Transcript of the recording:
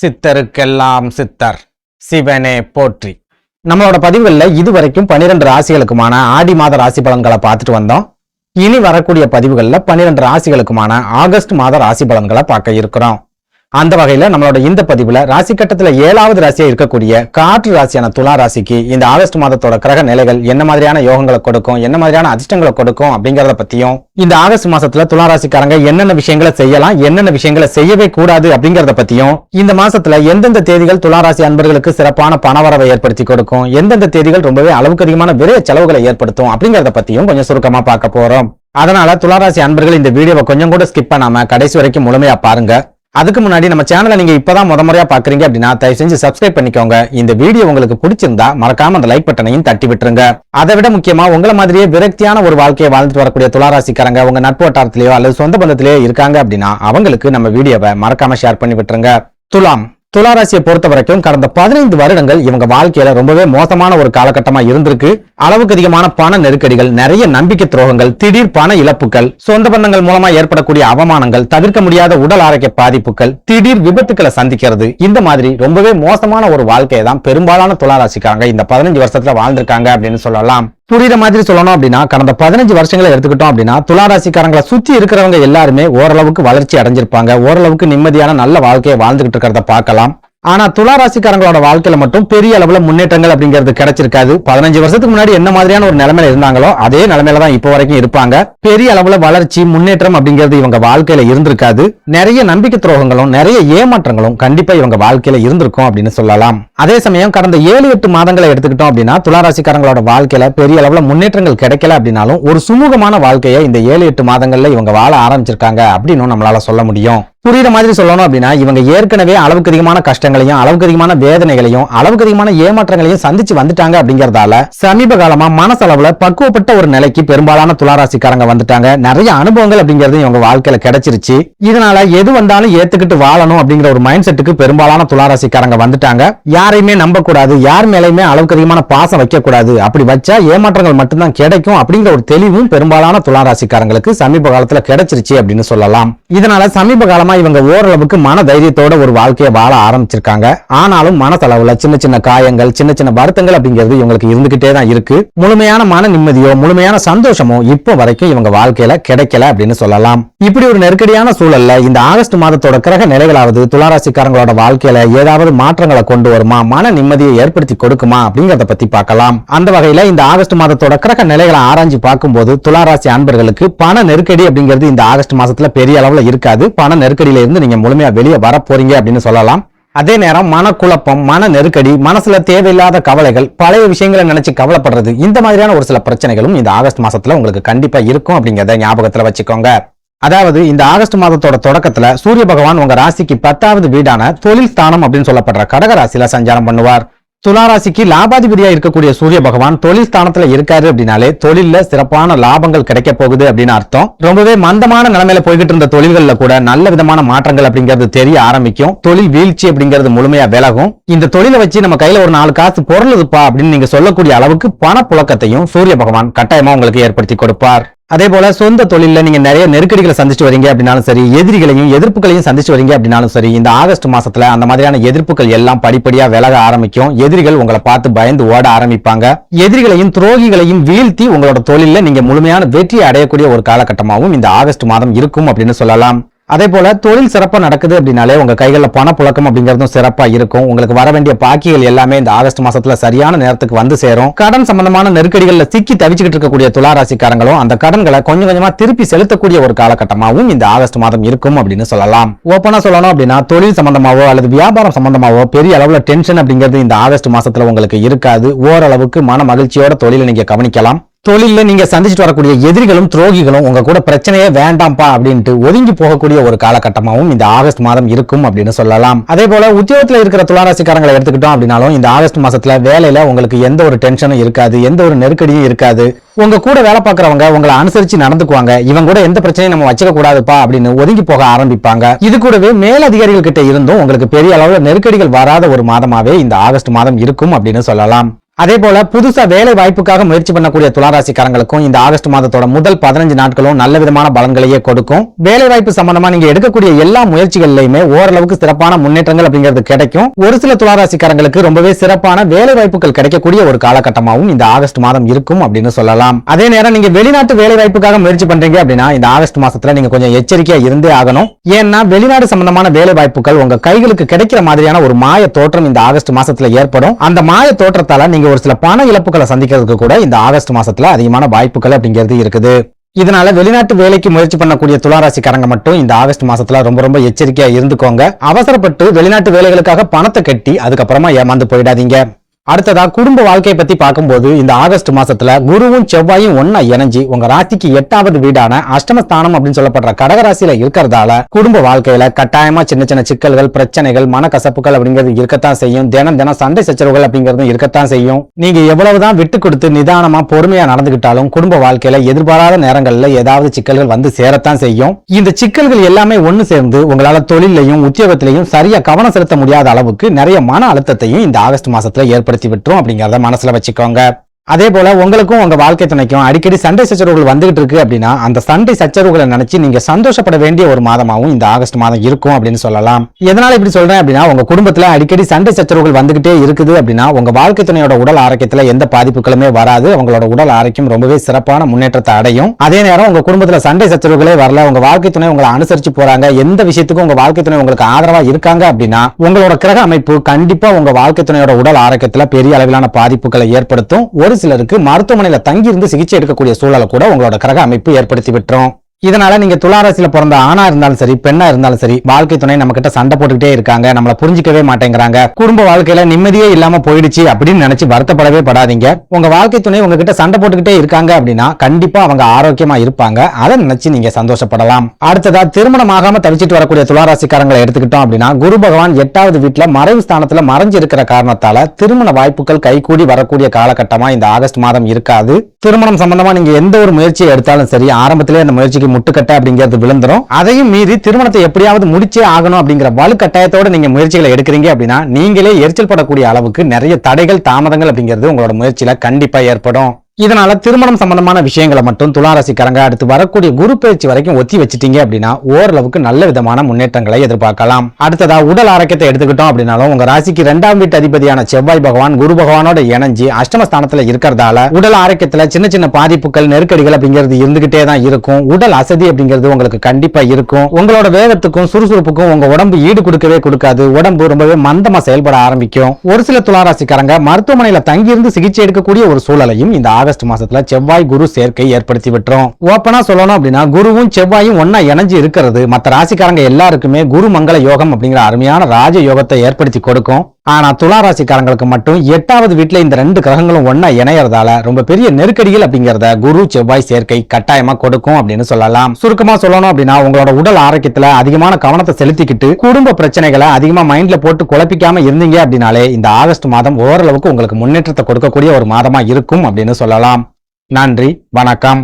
சித்தருக்கெல்லாம் சித்தர் சிவனே போற்றி. நம்மளோட பதிவுகளில் இதுவரைக்கும் 12 ராசிகளுக்குமான ஆடி மாத ராசி பலன்களை பார்த்துட்டு வந்தோம். இனி வரக்கூடிய பதிவுகளில் 12 ராசிகளுக்குமான ஆகஸ்ட் மாத ராசி பலன்களை பார்க்க இருக்கிறோம். அந்த வகையில நம்மளோட இந்த பதிவுல ராசி கட்டத்துல 7வது ராசியா இருக்கக்கூடிய காற்று ராசியான துலா ராசிக்கு இந்த ஆகஸ்ட் மாதத்தோட கிரக நிலைகள் என்ன மாதிரியான யோகங்களை கொடுக்கும், என்ன மாதிரியான அதிர்ஷ்டங்களை கொடுக்கும் அப்படிங்கறத பத்தியும், இந்த ஆகஸ்ட் மாசத்துல துலா ராசிக்காரங்க என்னென்ன விஷயங்களை செய்யலாம், என்னென்ன விஷயங்களை செய்யவே கூடாது அப்படிங்கறத பத்தியும், இந்த மாசத்துல எந்தெந்த தேதிகள் துலா ராசி அன்பர்களுக்கு சிறப்பான பணவரவை ஏற்படுத்தி கொடுக்கும், எந்தெந்த தேதிகள் ரொம்பவே அளவுக்கு அதிகமான விரைய செலவுகளை ஏற்படுத்தும் அப்படிங்கறத பத்தியும் கொஞ்சம் சுருக்கமா பார்க்க போறோம். அதனால துளாராசி அன்பர்கள் இந்த வீடியோவை கொஞ்சம் கூட ஸ்கிப் பண்ணாம கடைசி வரைக்கும் முழுமையா பாருங்க. அதுக்கு முன்னாடி நம்ம சேனலை நீங்க இப்பதான் முறையா பாக்குறீங்க அப்படின்னா தயவு செஞ்சு சப்ஸ்கிரைப் பண்ணிக்கோங்க. இந்த வீடியோ உங்களுக்கு பிடிச்சிருந்தா மறக்காம அந்த லைக் பட்டனையும் தட்டி விட்டுருங்க. அதை விட முக்கியமா உங்களை மாதிரியே விரக்தியான ஒரு வாழ்க்கையை வாழ்ந்துட்டு வரக்கூடிய துளாராசிக்காரங்க உங்க நட்பு வட்டாரத்திலேயோ அல்லது சொந்த பந்தத்திலேயோ இருக்காங்க அப்படின்னா அவங்களுக்கு நம்ம வீடியோவை மறக்காம ஷேர் பண்ணி விட்டுருங்க. துளாராசியை பொறுத்த வரைக்கும் கடந்த 15 வருடங்கள் இவங்க வாழ்க்கையில ரொம்பவே மோசமான ஒரு காலகட்டமா இருந்திருக்கு. அளவுக்கு அதிகமான பண நெருக்கடிகள், நிறைய நம்பிக்கை துரோகங்கள், திடீர் பண இழப்புகள், சொந்த பந்தங்கள் மூலமா ஏற்படக்கூடிய அவமானங்கள், தவிர்க்க முடியாத உடல் ஆரோக்கிய பாதிப்புகள், திடீர் விபத்துக்களை சந்திக்கிறது, இந்த மாதிரி ரொம்பவே மோசமான ஒரு வாழ்க்கையை தான் பெரும்பாலான துளாராசிக்காரங்க இந்த 15 வருஷத்துல வாழ்ந்திருக்காங்க அப்படின்னு சொல்லலாம். புரியுற மாதிரி சொல்லணும் அப்படின்னா கடந்த 15 வருஷங்களை எடுத்துக்கிட்டோம் அப்படின்னா துளாராசிக்காரங்களை சுத்தி இருக்கிறவங்க எல்லாருமே ஓரளவுக்கு வளர்ச்சி அடைஞ்சிருப்பாங்க, ஓரளவுக்கு நிம்மதியான நல்ல வாழ்க்கையை வாழ்ந்துகிட்டு இருக்கிறத பார்க்கலாம். ஆனா துளாராசிக்காரங்களோட வாழ்க்கையில மட்டும் பெரிய அளவுல முன்னேற்றங்கள் அப்படிங்கிறது கிடைச்சிருக்காது. 15 வருஷத்துக்கு முன்னாடி என்ன மாதிரியான ஒரு நிலைமையில இருந்தாங்களோ அதே நிலைமையில தான் இப்போ வரைக்கும் இருப்பாங்க. பெரிய அளவுல வளர்ச்சி முன்னேற்றம் அப்படிங்கிறது இவங்க வாழ்க்கையில இருந்திருக்காது. நிறைய நம்பிக்கை துரோகங்களும் நிறைய ஏமாற்றங்களும் கண்டிப்பா இவங்க வாழ்க்கையில இருந்திருக்கும் அப்படின்னு சொல்லலாம். அதே சமயம் கடந்த 7-8 மாதங்களை எடுத்துக்கிட்டோம் அப்படின்னா துளாராசிக்காரங்களோட வாழ்க்கையில பெரிய அளவுல முன்னேற்றங்கள் கிடைக்கல அப்படின்னாலும் ஒரு சுமூகமான வாழ்க்கையை இந்த 7-8 மாதங்கள்ல இவங்க வாழ ஆரம்பிச்சிருக்காங்க அப்படின்னு நம்மளால சொல்ல முடியும். புரியுற மாதிரி சொல்லணும் அப்படின்னா இவங்க ஏற்கனவே அளவுக்கு அதிகமான கஷ்டங்களையும் அளவுக்கு அதிகமான வேதனைகளையும் அளவுக்கு அதிகமான ஏமாற்றங்களையும் சந்திச்சு வந்துட்டாங்க அப்படிங்கறதால சமீப காலமா மனசளவுல பக்குவப்பட்ட ஒரு நிலைக்கு பெரும்பாலான துளாராசிக்காரங்க வந்துட்டாங்க. நிறைய அனுபவங்கள் அப்படிங்கிறது இவங்க வாழ்க்கையில கிடைச்சிருச்சு. இதனால எது வந்தாலும் ஏத்துக்கிட்டு வாழணும் அப்படிங்கிற ஒரு மைண்ட் செட்டுக்கு பெரும்பாலான துளாராசிக்காரங்க வந்துட்டாங்க. யாரையுமே நம்ப கூடாது, யார் மேலையுமே அளவுக்கு அதிகமான பாசம் வைக்க கூடாது, அப்படி வச்சா ஏமாற்றங்கள் மட்டும்தான் கிடைக்கும் அப்படிங்கிற ஒரு தெளிவும் பெரும்பாலான துளாராசிக்காரங்களுக்கு சமீப காலத்துல கிடைச்சிருச்சு அப்படின்னு சொல்லலாம். இதனால சமீப காலமா இவங்க ஓரளவுக்கு மன தைரியத்தோட ஒரு வாழ்க்கையை வாழ ஆரம்பிச்சிருக்காங்க. ஆனாலும் மனசளவுல சின்ன சின்ன காயங்கள், சின்ன சின்ன வருத்தங்கள் அப்படிங்கிறது இவங்களுக்கு இருந்துகிட்டே தான் இருக்கு. முழுமையான மன நிம்மதியோ முழுமையான சந்தோஷமோ இப்போ வரைக்கும் இவங்க வாழ்க்கையில கிடைக்கல அப்படின்னு சொல்லலாம். இப்படி ஒரு நெருக்கடியான சூழல்ல இந்த ஆகஸ்ட் மாதத்தோட கிரக நிலைகளாவது துளாராசிக்காரங்களோட வாழ்க்கையில ஏதாவது மாற்றங்களை கொண்டு வருமா, மன நிம்மதியை ஏற்படுத்தி கொடுக்குமா அப்படிங்கறத பத்தி பார்க்கலாம். அந்த வகையில இந்த ஆகஸ்ட் மாதத்தோட கிரக நிலைகளை ஆராய்ச்சி பார்க்கும்போது துளாராசி அன்பர்களுக்கு பண நெருக்கடி அப்படிங்கிறது இந்த ஆகஸ்ட் மாசத்துல பெரிய அளவுல இருக்காது. பண நெருக்கடியில இருந்து நீங்க முழுமையா வெளியே வர போறீங்க அப்படின்னு சொல்லலாம். அதே நேரம் மனக்குழப்பம், மன நெருக்கடி, மனசுல தேவையில்லாத கவலைகள், பழைய விஷயங்களை நினைச்சு கவலைப்படுறது, இந்த மாதிரியான ஒரு சில பிரச்சனைகளும் இந்த ஆகஸ்ட் மாசத்துல உங்களுக்கு கண்டிப்பா இருக்கும் அப்படிங்கறத ஞாபகத்துல வச்சுக்கோங்க. அதாவது இந்த ஆகஸ்ட் மாதத்தோட தொடக்கத்துல சூரிய பகவான் உங்க ராசிக்கு 10வது வீடான தொழில் ஸ்தானம் அப்படின்னு சொல்லப்படுற கடக ராசியில சஞ்சாரம் பண்ணுவார். துளாராசிக்கு லாபாதிபதியா இருக்கக்கூடிய சூரிய பகவான் தொழில் ஸ்தானத்துல இருக்காரு அப்படின்னாலே தொழில்ல சிறப்பான லாபங்கள் கிடைக்க போகுது அப்படின்னு அர்த்தம். ரொம்பவே மந்தமான நிலைமையில போய்கிட்டு இருந்த தொழில்கள்ல கூட நல்ல விதமான மாற்றங்கள் அப்படிங்கிறது தெரிய ஆரம்பிக்கும். தொழில் வீழ்ச்சி அப்படிங்கிறது முழுமையா விலகும். இந்த தொழிலை வச்சு நம்ம கையில ஒரு 4 காசு பொருளுதுப்பா அப்படின்னு நீங்க சொல்லக்கூடிய அளவுக்கு பணப்புழக்கத்தையும் சூரிய பகவான் கட்டாயமா உங்களுக்கு ஏற்படுத்தி கொடுப்பார். அதே போல சொந்த தொழில நீங்க நிறைய நெருக்கடிகளை சந்திச்சு வரீங்க அப்படின்னாலும் சரி, எதிரிகளையும் எதிர்ப்புகளையும் சந்திச்சு வரீங்க அப்படின்னாலும் சரி, இந்த ஆகஸ்ட் மாசத்துல அந்த மாதிரியான எதிர்ப்புகள் எல்லாம் படிப்படியா விலக ஆரம்பிக்கும். எதிரிகள் உங்களை பார்த்து பயந்து ஓட ஆரம்பிப்பாங்க. எதிரிகளையும் துரோகிகளையும் வீழ்த்தி உங்களோட தொழில நீங்க முழுமையான வெற்றி அடையக்கூடிய ஒரு காலகட்டமாகவும் இந்த ஆகஸ்ட் மாதம் இருக்கும் அப்படின்னு சொல்லலாம். அதே போல தொழில் சிறப்பா நடக்குது அப்படின்னாலே உங்க கைகள்ல பணப்புழக்கம் அப்படிங்கறதும் சிறப்பா இருக்கும். உங்களுக்கு வர வேண்டிய பாக்கிகள் எல்லாமே இந்த ஆகஸ்ட் மாசத்துல சரியான நேரத்துக்கு வந்து சேரும். கடன் சம்பந்தமான நெருக்கடிகள்ல சிக்கி தவிச்சுக்கிட்டு இருக்கக்கூடிய துளாராசிக்காரங்களும் அந்த கடன்களை கொஞ்சம் கொஞ்சமா திருப்பி செலுத்தக்கூடிய ஒரு காலகட்டமாகவும் இந்த ஆகஸ்ட் மாதம் இருக்கும் அப்படின்னு சொல்லலாம். ஓப்பனா சொல்லணும் அப்படின்னா தொழில் சம்பந்தமாவோ அல்லது வியாபாரம் சம்பந்தமாவோ பெரிய அளவுல டென்ஷன் அப்படிங்கிறது இந்த ஆகஸ்ட் மாசத்துல உங்களுக்கு இருக்காது. ஓரளவுக்கு மன மகிழ்ச்சியோட தொழிலை நீங்க கவனிக்கலாம். தொழில நீங்க சந்திச்சுட்டு வரக்கூடிய எதிரிகளும் துரோகிகளும் உங்க கூட பிரச்சனையே வேண்டாம்பா அப்படின்ட்டு ஒதுங்கி போகக்கூடிய ஒரு காலகட்டமாகவும் இந்த ஆகஸ்ட் மாதம் இருக்கும் அப்படின்னு சொல்லலாம். அதே போல உத்தியோகத்துல இருக்கிற துளாராசிக்காரங்களை எடுத்துக்கிட்டோம் அப்படின்னாலும் இந்த ஆகஸ்ட் மாசத்துல வேலையில உங்களுக்கு எந்த ஒரு டென்ஷனும் இருக்காது, எந்த ஒரு நெருக்கடியும் இருக்காது. உங்க கூட வேலை பார்க்கறவங்க உங்களை அனுசரிச்சு நடந்துக்குவாங்க. இவங்க கூட எந்த பிரச்சனையும் நம்ம வச்சுக்க கூடாதுப்பா அப்படின்னு ஒதுங்கி போக ஆரம்பிப்பாங்க. இது கூடவே மேலதிகாரிகள் கிட்ட இருந்தும் உங்களுக்கு பெரிய அளவுல நெருக்கடிகள் வராத ஒரு மாதமாவே இந்த ஆகஸ்ட் மாதம் இருக்கும் அப்படின்னு சொல்லலாம். அதே போல புதுசா வேலை வாய்ப்புக்காக முயற்சி பண்ணக்கூடிய துளாராசிக்காரங்களுக்கும் இந்த ஆகஸ்ட் மாதத்தோட முதல் 15 நாட்களும் நல்ல விதமான பலன்களையே கொடுக்கும். வேலை வாய்ப்பு சம்பந்தமா நீங்க எடுக்கக்கூடிய எல்லா முயற்சிகளிலுமே ஓரளவுக்கு சிறப்பான முன்னேற்றங்கள் அப்படிங்கிறது கிடைக்கும். ஒரு சில துளாராசிக்காரங்களுக்கு ரொம்பவே சிறப்பான வேலை வாய்ப்புகள் கிடைக்கக்கூடிய ஒரு காலகட்டமாகவும் இந்த ஆகஸ்ட் மாதம் இருக்கும் அப்படின்னு சொல்லலாம். அதே நேரம் நீங்க வெளிநாட்டு வேலை வாய்ப்புக்காக முயற்சி பண்றீங்க அப்படின்னா இந்த ஆகஸ்ட் மாசத்துல நீங்க கொஞ்சம் எச்சரிக்கையா இருந்தே ஆகணும். ஏன்னா வெளிநாடு சம்பந்தமான வேலை வாய்ப்புகள் உங்க கைகளுக்கு கிடைக்கிற மாதிரியான ஒரு மாய தோற்றம் இந்த ஆகஸ்ட் மாசத்துல ஏற்படும். அந்த மாய தோற்றத்தால நீங்க ஒரு சில பண இழப்புகளை சந்திக்கிறதுக்கு கூட இந்த ஆகஸ்ட் மாசத்துல அதிகமான வாய்ப்புகள் அப்படிங்கிறது இருக்குது. இதனால வெளிநாட்டு வேலைக்கு முயற்சி பண்ணக்கூடிய துளாராசிக்காரங்க மட்டும் இந்த ஆகஸ்ட் மாசத்துல ரொம்ப எச்சரிக்கையா இருந்துக்கோங்க. அவசரப்பட்டு வெளிநாட்டு வேலைகளுக்காக பணத்தை கட்டி அதுக்கப்புறமா ஏமாந்து போயிடாதீங்க. அடுத்ததா குடும்ப வாழ்க்கையை பத்தி பார்க்கும்போது இந்த ஆகஸ்ட் மாசத்துல குருவும் செவ்வாயும் ஒன்னா இணைஞ்சு உங்க ராசிக்கு 8வது வீடான அஷ்டமஸ்தானம் அப்படின்னு சொல்லப்படுற கடகராசியில இருக்கிறதால குடும்ப வாழ்க்கையில கட்டாயமா சின்ன சின்ன சிக்கல்கள், பிரச்சனைகள், மனக்கசப்புகள் அப்படிங்கிறது இருக்கத்தான் செய்யும். தினம் சண்டை சச்சரவுகள் அப்படிங்கிறது இருக்கத்தான் செய்யும். நீங்க எவ்வளவுதான் விட்டு கொடுத்து நிதானமா பொறுமையா நடந்துகிட்டாலும் குடும்ப வாழ்க்கையில எதிர்பாராத நேரங்கள்ல ஏதாவது சிக்கல்கள் வந்து சேரத்தான் செய்யும். இந்த சிக்கல்கள் எல்லாமே ஒண்ணு சேர்ந்து உங்களால தொழிலையும் உத்தியோகத்திலையும் சரியா கவனம் செலுத்த முடியாத அளவுக்கு நிறைய மன அழுத்தத்தையும் இந்த ஆகஸ்ட் மாசத்துல ஏற்படுத்தி விட்டுரும் அப்படிங்கறத மனசுல வச்சுக்கோங்க. அதே போல உங்களுக்கும் உங்க வாழ்க்கை துணைக்கும் அடிக்கடி சண்டை சச்சரவுகள் வந்துகிட்டு இருக்கு அப்படின்னா அந்த சண்டை சச்சரவுகளை நினைச்சு நீங்க சந்தோஷப்பட வேண்டிய ஒரு மாதமாகவும் இந்த ஆகஸ்ட் மாதம் இருக்கும் அப்படின்னு சொல்லலாம். எதனால இப்படி சொல்றேன் அப்படின்னா உங்க குடும்பத்துல அடிக்கடி சண்டை சச்சரவுகள் வந்துகிட்டே இருக்குது அப்படின்னா உங்க வாழ்க்கை துணையோட உடல் ஆரோக்கியத்துல எந்த பாதிப்புகளுமே வராது. அவங்களோட உடல் ஆரோக்கியம் ரொம்பவே சிறப்பான முன்னேற்றத்தை அடையும். அதே நேரம் உங்க குடும்பத்துல சண்டை சச்சரவுகளே வரல, உங்க வாழ்க்கை துணை உங்களை அனுசரிச்சு போறாங்க, எந்த விஷயத்துக்கும் உங்க வாழ்க்கை துணை உங்களுக்கு ஆதரவா இருக்காங்க அப்படின்னா உங்களோட கிரக அமைப்பு கண்டிப்பா உங்க வாழ்க்கை துணையோட உடல் ஆரோக்கியத்துல பெரிய அளவிலான பாதிப்புகளை ஏற்படுத்தும். ஒரு சிலருக்கு மருத்துவமனையில தங்கி இருந்து சிகிச்சை எடுக்கக்கூடிய சூழலை கூட உங்களோட கிரக அமைப்பு ஏற்படுத்தி விட்டுரும். இதனால நீங்க துளாராசியில பிறந்த ஆணா இருந்தாலும் சரி பெண்ணா இருந்தாலும் சரி வாழ்க்கை துணை நம்ம கிட்ட சண்டை போட்டுக்கிட்டே இருக்காங்க, நம்மள புரிஞ்சிக்கவே மாட்டேங்கிறாங்க, குடும்ப வாழ்க்கையில நிம்மதியே இல்லாம போயிடுச்சு அப்படின்னு நினைச்சு வருத்தப்படவே படாதீங்க. உங்க வாழ்க்கை துணை உங்ககிட்ட சண்டை போட்டுக்கிட்டே இருக்காங்க அப்படின்னா கண்டிப்பா அவங்க ஆரோக்கியமா இருப்பாங்க. அதை நினைச்சு நீங்க சந்தோஷப்படலாம். அடுத்ததா திருமணம் ஆகாம தவிச்சிட்டு வரக்கூடிய துளாராசிக்காரங்களை எடுத்துக்கிட்டோம் அப்படின்னா குரு பகவான் 8வது வீட்டுல மறைவு ஸ்தானத்துல மறைஞ்சு இருக்கிற காரணத்தால திருமண வாய்ப்புகள் கைகூடி வரக்கூடிய காலகட்டமா இந்த ஆகஸ்ட் மாதம் இருக்காது. திருமணம் சம்பந்தமா நீங்க எந்த ஒரு முயற்சியை எடுத்தாலும் சரி ஆரம்பத்திலே அந்த முயற்சிக்கு முட்டுக்கட்டை அப்படிங்கிறது விழுந்துரும். அதையும் மீறி திருமணத்தை எப்படியாவது முடிச்சே ஆகணும் அப்படிங்கிற வலு கட்டாயத்தோட நீங்க முயற்சிகளை எடுக்கிறீங்க அப்படின்னா நீங்களே எரிச்சல் படக்கூடிய அளவுக்கு நிறைய தடைகள், தாமதங்கள் அப்படிங்கிறது உங்களோட முயற்சியில கண்டிப்பா ஏற்படும். இதனால திருமணம் சம்பந்தமான விஷயங்களை மட்டும் துளாராசிக்காரங்க அடுத்து வரக்கூடிய குரு பயிற்சி வரைக்கும் ஒத்தி வச்சிட்டீங்க அப்படின்னா ஓரளவுக்கு நல்ல விதமான முன்னேற்றங்களை எதிர்பார்க்கலாம். அடுத்ததா உடல் ஆரோக்கியத்தை எடுத்துக்கிட்டோம் அப்படின்னாலும் உங்க ராசிக்கு 2ஆம் வீட்டு அதிபதியான செவ்வாய் பகவான் குரு பகவானோட இணைஞ்சு அஷ்டமஸ்தானத்துல இருக்கிறதால உடல் ஆரோக்கியத்துல சின்ன சின்ன பாதிப்புகள், நெருக்கடிகள் அப்படிங்கிறது இருந்துகிட்டே தான் இருக்கும். உடல் அசதி அப்படிங்கிறது உங்களுக்கு கண்டிப்பா இருக்கும். உங்களோட வேகத்துக்கும் சுறுசுறுப்புக்கும் உங்க உடம்பு ஈடு கொடுக்கவே கொடுக்காது. உடம்பு ரொம்பவே மந்தமா செயல்பட ஆரம்பிக்கும். ஒரு சில துளாராசிக்காரங்க மருத்துவமனையில தங்கியிருந்து சிகிச்சை எடுக்கக்கூடிய ஒரு சூழலையும் இந்த ஆகஸ்ட் மாசத்துல செவ்வாய் குரு சேர்க்கை ஏற்படுத்தி விட்டுரும். ஓப்பனா சொல்லணும் அப்படின்னா குருவும் செவ்வாயும் ஒன்னா இணைஞ்சு இருக்கிறது மற்ற ராசிக்காரங்க எல்லாருக்குமே குரு மங்கள யோகம் அப்படிங்கிற அருமையான ராஜ யோகத்தை ஏற்படுத்தி கொடுக்கும். ஆனா துளாராசிக்காரங்களுக்கு மட்டும் 8வது வீட்டுல இந்த 2 கிரகங்களும் ஒன்னா இணையறதால ரொம்ப பெரிய நெருக்கடிகள் அப்படிங்கறத குரு செவ்வாய் சேர்க்கை கட்டாயமா கொடுக்கும் அப்படின்னு சொல்லலாம். சுருக்கமா சொல்லணும் அப்படின்னா உங்களோட உடல் ஆரோக்கியத்துல அதிகமான கவனத்தை செலுத்திக்கிட்டு குடும்ப பிரச்சனைகளை அதிகமா மைண்ட்ல போட்டு குழப்பிக்காம இருந்தீங்க அப்படின்னாலே இந்த ஆகஸ்ட் மாதம் ஓரளவுக்கு உங்களுக்கு முன்னேற்றத்தை கொடுக்கக்கூடிய ஒரு மாதமா இருக்கும் அப்படின்னு சொல்லலாம். நன்றி, வணக்கம்.